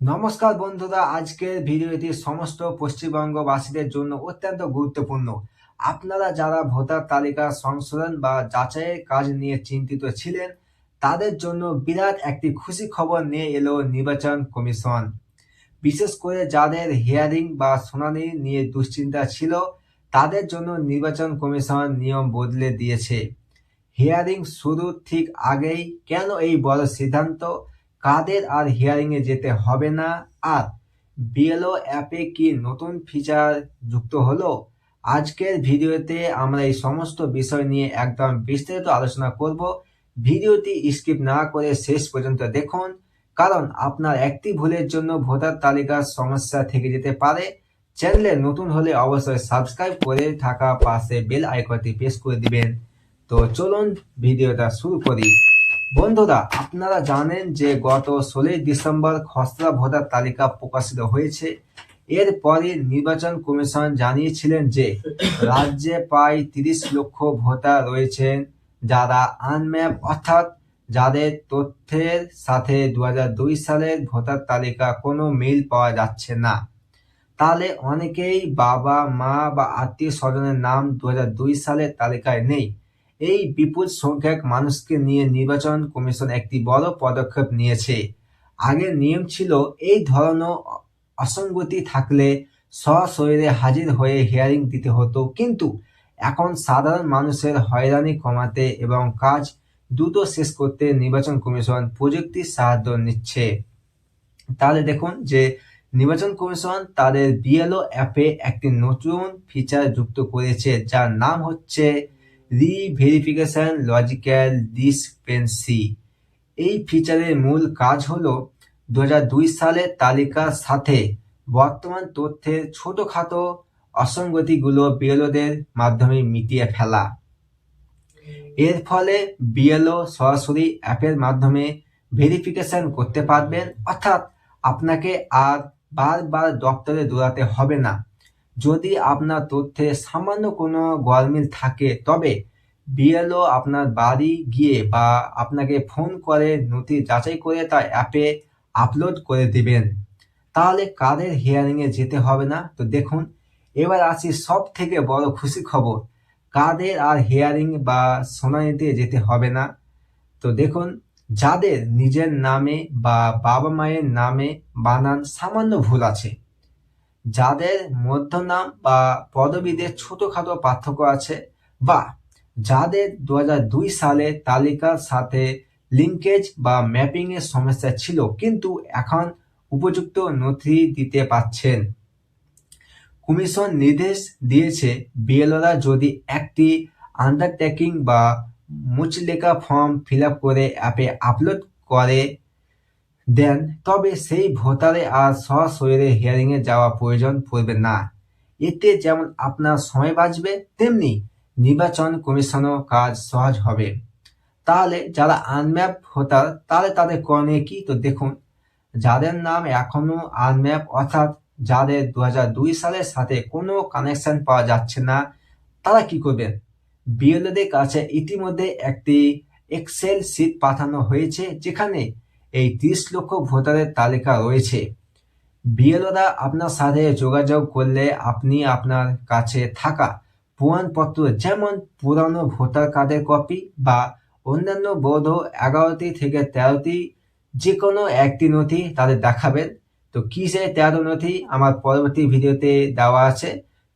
নমস্কার বন্ধুরা, আজকের ভিডিওটি সমস্ত পশ্চিমবঙ্গবাসীদের জন্য অত্যন্ত গুরুত্বপূর্ণ। আপনারা যারা ভোটার তালিকা সংশোধন বা যাচাইয়ের কাজ নিয়ে চিন্তিত ছিলেন, তাদের জন্য বিরাট একটি খুশি খবর নিয়ে এলো নির্বাচন কমিশন। বিশেষ করে যাদের হিয়ারিং বা শুনানি নিয়ে দুশ্চিন্তা ছিল, তাদের জন্য নির্বাচন কমিশন নিয়ম বদলে দিয়েছে। হিয়ারিং শুরুর ঠিক আগেই কেন এই বড় সিদ্ধান্ত, কাদের আর হিয়ারিং এ যেতে হবে না, আর বিএলও অ্যাপে কি নতুন ফিচার যুক্ত হলো, আজকের ভিডিওতে আমরা এই সমস্ত বিষয় নিয়ে একদম বিস্তারিত আলোচনা করব। ভিডিওটি স্কিপ না করে শেষ পর্যন্ত দেখুন, কারণ আপনার একটি ভুলের জন্য ভোটার তালিকার সমস্যা থেকে যেতে পারে। চ্যানেলে নতুন হলে অবশ্যই সাবস্ক্রাইব করে থাকা পাশে বেল আইকনটি প্রেস করে দিবেন। তো চলুন ভিডিওটা শুরু করি। বন্ধুরা, আপনারা জানেন যে গত 16 ডিসেম্বর খসড়া ভোটার তালিকা প্রকাশিত হয়েছে। এরপরে নির্বাচন কমিশন জানিয়েছিলেন যে রাজ্যে প্রায় 30 লক্ষ ভোটার রয়েছেন যারা আনম্যাপ, অর্থাৎ যাদের তথ্যের সাথে 2002 সালের ভোটার তালিকা কোনো মিল পাওয়া যাচ্ছে না। তাহলে অনেকেই বাবা, মা বা আত্মীয় স্বজনের নাম 2002 সালের তালিকায় নেই। এই বিপুল সংখ্যক মানুষকে নিয়ে নির্বাচন কমিশন একটি বড় পদক্ষেপ নিয়েছে। আগের নিয়ম ছিল এই ধরনের অসঙ্গতি থাকলে সশরীরে হাজির হয়ে হিয়ারিং দিতে হতো, কিন্তু এখন সাধারণ মানুষের হয়রানি কমাতে এবং কাজ দ্রুত শেষ করতে নির্বাচন কমিশন প্রযুক্তির সাহায্য নিচ্ছে। তাহলে দেখুন যে নির্বাচন কমিশন তাদের বিএলও অ্যাপে একটি নতুন ফিচার যুক্ত করেছে, যার নাম হচ্ছে রি-ভেরিফিকেশন লজিক্যাল ডিসক্রিপেন্সি। এই ফিচারের মূল কাজ হলো 2002 সালের তালিকার সাথে বর্তমান তথ্যের ছোটখাটো অসঙ্গতিগুলো বিএলওদের মাধ্যমে মিটিয়ে ফেলা। এর ফলে বিএলও সরাসরি অ্যাপের মাধ্যমে ভেরিফিকেশন করতে পারবেন, অর্থাৎ আপনাকে আর বারবার দপ্তরে দৌড়াতে হবে না। যদি আপনার তথ্যে সামান্য কোনো গোলমিল থাকে, তবে বিএলও আপনার বাড়ি গিয়ে বা আপনাকে ফোন করে নথি যাচাই করে তা অ্যাপে আপলোড করে দিবেন। তাহলে কাদের হিয়ারিং এ যেতে হবে না? তো দেখুন, এবার আসি সব থেকে বড় খুশি খবর, কাদের আর হিয়ারিং বা শুনানিতে যেতে হবে না। তো দেখুন, যাদের নিজের নামে বা বাবা মায়ের নামে বানান সামান্য ভুল আছে, যাদের মধ্যনাম বা পদবীতে ছোটখাটো পার্থক্য আছে, বা যাদের 2002 সালে তালিকার সাথে লিঙ্কেজ বা ম্যাপিং এর সমস্যা ছিল কিন্তু এখন উপযুক্ত নথি দিতে পারছেন। কমিশন নির্দেশ দিয়েছে বিএলওরা যদি একটি আন্ডারটেকিং বা মুচলেখা ফর্ম ফিল আপ করে অ্যাপে আপলোড করে দেন, তবে সেই ভোটারে আর সশরীরে হিয়ারিং এ যাওয়া প্রয়োজন পড়বে না। এতে যেমন আপনার সময় বাঁচবে, তেমনি নির্বাচন কমিশনও কাজ সহজ হবে। তাহলে যারা আনম্যাপ ভোটার, তাহলে তাদের করণীয় কি? তো দেখুন, যাদের নাম এখনো আনম্যাপ, অর্থাৎ যাদের 2002 সালের সাথে কোনো কানেকশন পাওয়া যাচ্ছে না, তারা কি করবেন? বিএলওদের কাছে ইতিমধ্যে একটি এক্সেল শীট পাঠানো হয়েছে, যেখানে এই 30 লক্ষ ভোটারের তালিকা রয়েছে। বিএলওরা আপনার সাথে যোগাযোগ করলে আপনি আপনার কাছে থাকা প্রমাণপত্র, যেমন পুরানো ভোটার কার্ডের কপি বা অন্যান্য বৈধ 11টি থেকে 13টি যে কোনো একটি নথি তাদের দেখাবেন। তো কি সেই 13 নথি আমার পরবর্তী ভিডিওতে দেওয়া আছে,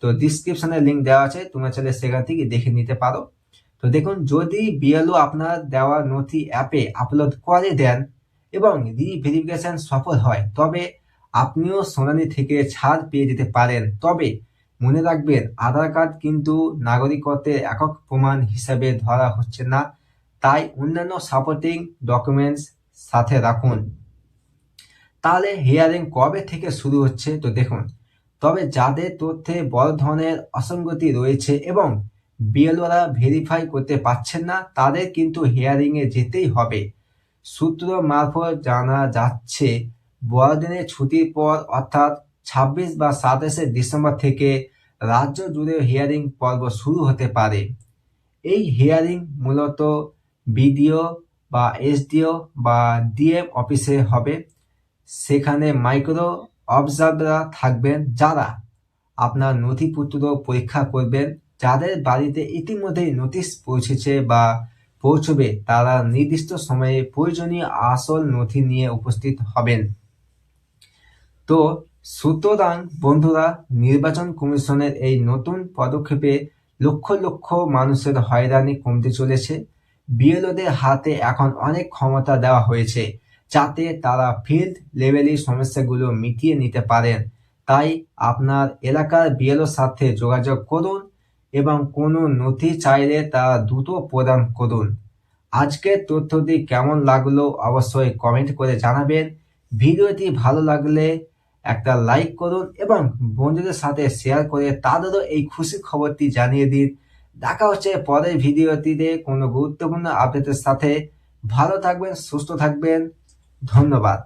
তো ডিসক্রিপশনে লিঙ্ক দেওয়া আছে, তোমরা চাইলে সেখান থেকে দেখে নিতে পারো। তো দেখুন, যদি বিএলও আপনার দেওয়া নথি অ্যাপে আপলোড করে দেন এবং রি-ভেরিফিকেশন সফল হয়, তবে আপনিও শুনানি থেকে ছাড় পেয়ে যেতে পারেন। তবে মনে রাখবেন, আধার কার্ড কিন্তু নাগরিকত্বের একক প্রমাণ হিসাবে ধরা হচ্ছে না, তাই অন্যান্য সাপোর্টিং ডকুমেন্টস সাথে রাখুন। তাহলে হিয়ারিং কবে থেকে শুরু হচ্ছে? তো দেখুন, তবে যাদের তথ্যে বড় ধরনের অসঙ্গতি রয়েছে এবং বিএলওরা ভেরিফাই করতে পারছেন না, তাদের কিন্তু হিয়ারিং এ যেতেই হবে। সূত্র মারফত জানা যাচ্ছে, বড়দিনের ছুটির পর অর্থাৎ 26 বা 27 ডিসেম্বর থেকে রাজ্য জুড়ে হিয়ারিং পর্ব শুরু হতে পারে। এই হিয়ারিং মূলত বিডিও বা এসডিও বা ডিএম অফিসে হবে। সেখানে মাইক্রো অবজারভাররা থাকবেন যারা আপনার নথিপত্র পরীক্ষা করবেন। যাদের বাড়িতে ইতিমধ্যেই নোটিশ পৌঁছেছে বা পৌঁছবে তারা নির্দিষ্ট সময়ে প্রয়োজনীয় আসল নথি নিয়ে উপস্থিত হবেন। তো সুতরাং বন্ধুরা, নির্বাচন কমিশনের এই নতুন পদক্ষেপে লক্ষ লক্ষ মানুষের হয়রানি কমতে চলেছে। বিএলওদের হাতে এখন অনেক ক্ষমতা দেওয়া হয়েছে যাতে তারা ফিল্ড লেভেলের সমস্যাগুলো মিটিয়ে নিতে পারেন। তাই আপনার এলাকার বিএলওর সাথে যোগাযোগ করুন এবং কোনো নথি চাইলে তা দ্রুত প্রদান করুন। আজকের তথ্যটি কেমন লাগলো অবশ্যই কমেন্ট করে জানাবেন। ভিডিওটি ভালো লাগলে একটা লাইক করুন এবং বন্ধুদের সাথে শেয়ার করে তাদেরও এই খুশির খবরটি জানিয়ে দিন। দেখা হচ্ছে পরের ভিডিওটিতে কোনো গুরুত্বপূর্ণ আপডেটের সাথে। ভালো থাকবেন, সুস্থ থাকবেন। ধন্যবাদ।